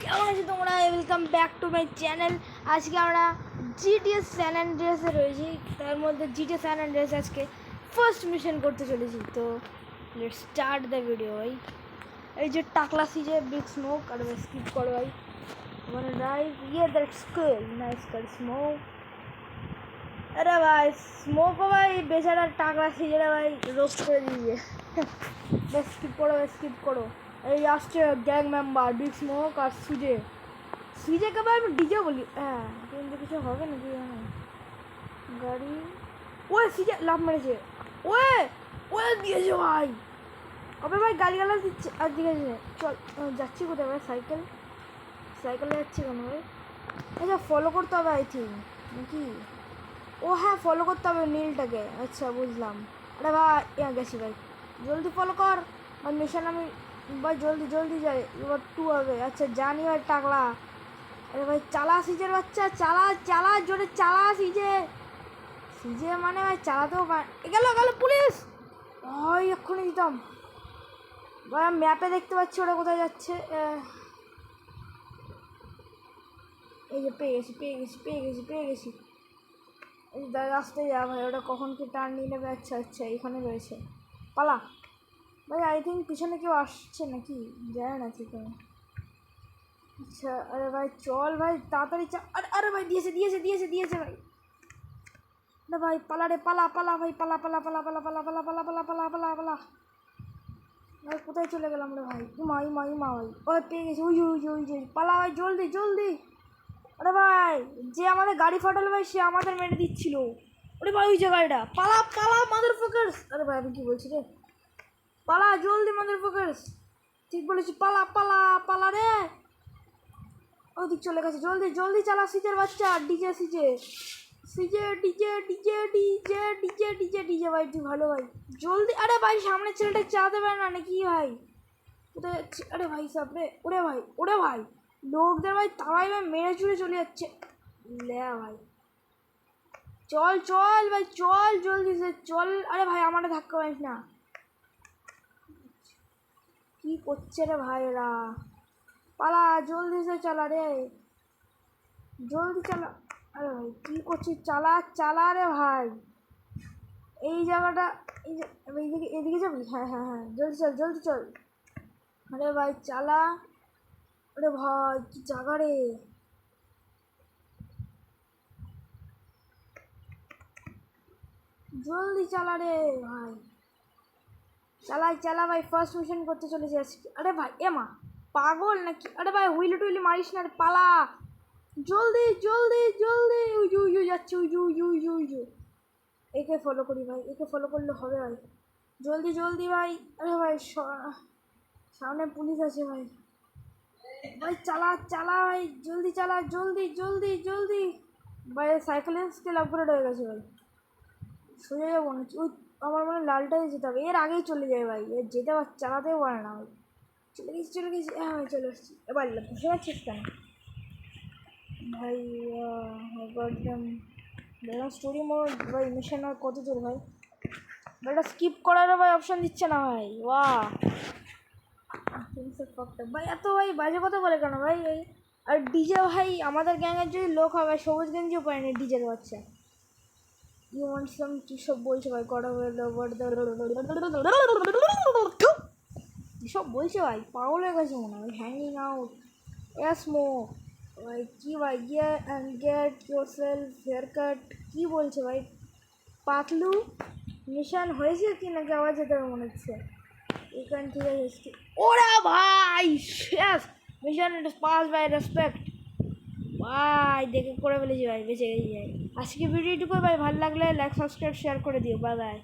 কেমন আছো তোমরা? Welcome back to my channel. আজকে আমরা জিটিএ স্যান অ্যান্ড্রিয়াসে রয়েছি, তার মধ্যে জিটিএ স্যান অ্যান্ড্রিয়াস আজকে ফার্স্ট মিশন করতে চলেছি। তো লেটস স্টার্ট দ্য ভিডিও। ভাই এই যে টাকলা সিজে বিগ স্মোক, আর ভাই স্কিপ করো ভাই, মানে রাইট ইয়ে that's cool nice car smoke. আরে ভাই স্মোকও ভাই বেচারা টাকলা সিজেরা ভাই রোস্ট করে দিয়ে ভাই স্কিপ করো, ভাই স্কিপ করো। এই আসছে গ্যাং মেম্বার বিগ স্মোক আর সিজেকে ভাই আমি ডিজে বলি। হ্যাঁ কিন্তু কিছু হবে নাকি গাড়ি? ওই সিজে লাভ মেরেছে, ওয়ে ওয়ে দিয়েছে ভাই। আবে ভাই গালিগালা দিচ্ছে আর দিয়েছে। চল যাচ্ছি কোথায় ভাই? সাইকেলে যাচ্ছি কেন ভাই? আচ্ছা ফলো করতে হবে আই থিঙ্ক নাকি? ও হ্যাঁ ফলো করতে হবে নীলটাকে, আচ্ছা বুঝলাম। আরে ভাই গেছি ভাই, জলদি ফলো কর। আর মিশন আমি ভাই জলদি জলদি যাই, এবার 2 হবে। আচ্ছা জানি ভাই টাকলা। আরে ভাই চালা সিজের বাচ্চা, চালা চালা জোরে চালা সিজে মানে ভাই চালাতেও গেল পুলিশ। ওই এক্ষুনি দিতাম ভাই। আমি ম্যাপে দেখতে পাচ্ছি ওরা কোথায় যাচ্ছে। এই যে পেয়ে গেছি। এই রাস্তায় যা ভাই, ওটা কখন কি টার্ন নিয়ে নেবে। আচ্ছা আচ্ছা এখানে রয়েছে, পালা ভাই। আই থিঙ্ক পিছনে কেউ আসছে নাকি, যায় না ঠিক আছে। আচ্ছা আরে ভাই চল ভাই তাড়াতাড়ি আরে আরে ভাই দিয়েছে ভাই। না ভাই পালা রে পালা ভাই, পালা ভাই। কোথায় চলে গেলাম রে ভাই? ইমা ভাই। ওই পেয়ে গেছি, ওই পালা ভাই জলদি। আরে ভাই যে আমাদের গাড়ি ফাটালো ভাই, সে আমাদের মেরে দিচ্ছিল। ওরে ভাই ওই যে গাড়িটা, পালা মাদার ফোকাস। আরে ভাই আমি কি বলছি রে, পালা জলদি মাদার ফোকাস। ঠিক বলেছি, পালা রে। ওদিক চলে গেছে, জলদি চালা সিজের বাচ্চা। ডিজে ভাই তুই ভালো ভাই, জলদি। আরে ভাই সামনে ছেলেটা চালাতে পারে না নাকি ভাই? কোথায় যাচ্ছে? আরে ভাই সামনে, ওরে ভাই লোকদের ভাই তারাই ভাই মেরে চুরে চলে যাচ্ছে। লে ভাই চল ভাই চল জলদি সে চল। আরে ভাই আমার ধাক্কা মারিস না। কি করছে রে ভাই এরা? পালা জলদি সে চালা রে, জলদি চালা। আরে ভাই কী করছিস? চালা রে ভাই। এই জায়গাটা, এই যে এদিকে যাবি? হ্যাঁ জলদি চল। আরে ভাই চালা। আরে ভাই কি জায়গা রে, জলদি চালা রে ভাই। চালা ভাই, ফার্স্ট মিশন করতে চলেছি আজকে। আরে ভাই এমা পাগল নাকি? আরে ভাই হুইলি টুইলি মারিস না রে, পালা জলদি উই যাচ্ছে উই। একে ফলো করি ভাই, একে ফলো করলে হবে ভাই। জলদি ভাই। আরে ভাই সামনে পুলিশ আছে ভাই। ভাই চালা ভাই, জলদি চালা জলদি ভাই। সাইকেলের স্কেল আপগ্রেড হয়ে গেছে ভাই, সোজা যাবো নাকি? ওই আমার মনে লালটাই যেতে হবে, এর আগেই চলে যায় ভাই। এর যেতে চালাতেও পারে না ভাই। চলে গেছি হ্যাঁ ভাই চলে এসছি। এবার বুঝতে পারছিস কেন ভাই? দেখলাম স্টোরি মোড ভাই, মিশন আর কত দূর ভাই? এটা স্কিপ করারও ভাই অপশান দিচ্ছে না ভাই। ভাই এত ভাই বাজে কথা বলে কেন ভাই? এই আর ডিজে ভাই আমাদের গ্যাংয়ের যদি লোক হয় ভাই, সবুজ গেঞ্জিও পায়নি ডিজের বাচ্চা। ইউ ওয়ান্ট সাম কি সব বলছে ভাই, সব বলছে ভাই, পাগল হয়ে গেছে মনে হয়। হ্যাঙ্গিং আউট স্মো ভাই, কি ভাই গিয়ে and get yourself haircut, কী বলছে ভাই? পাতলু মিশন হয়েছে কি নাকি আবার যেতে হবে মনে হচ্ছে এখান থেকে হিস্ট্রি। ওরা ভাই শেষ মিশন পাস বাই রেসপেক্ট ভাই, দেখে করে ফেলেছি ভাই, বেঁচে গেছি ভাই। আজকে ভিডিওটুকু ভাই ভালো লাগলে লাইক সাবস্ক্রাইব শেয়ার করে দিও। Bye bye.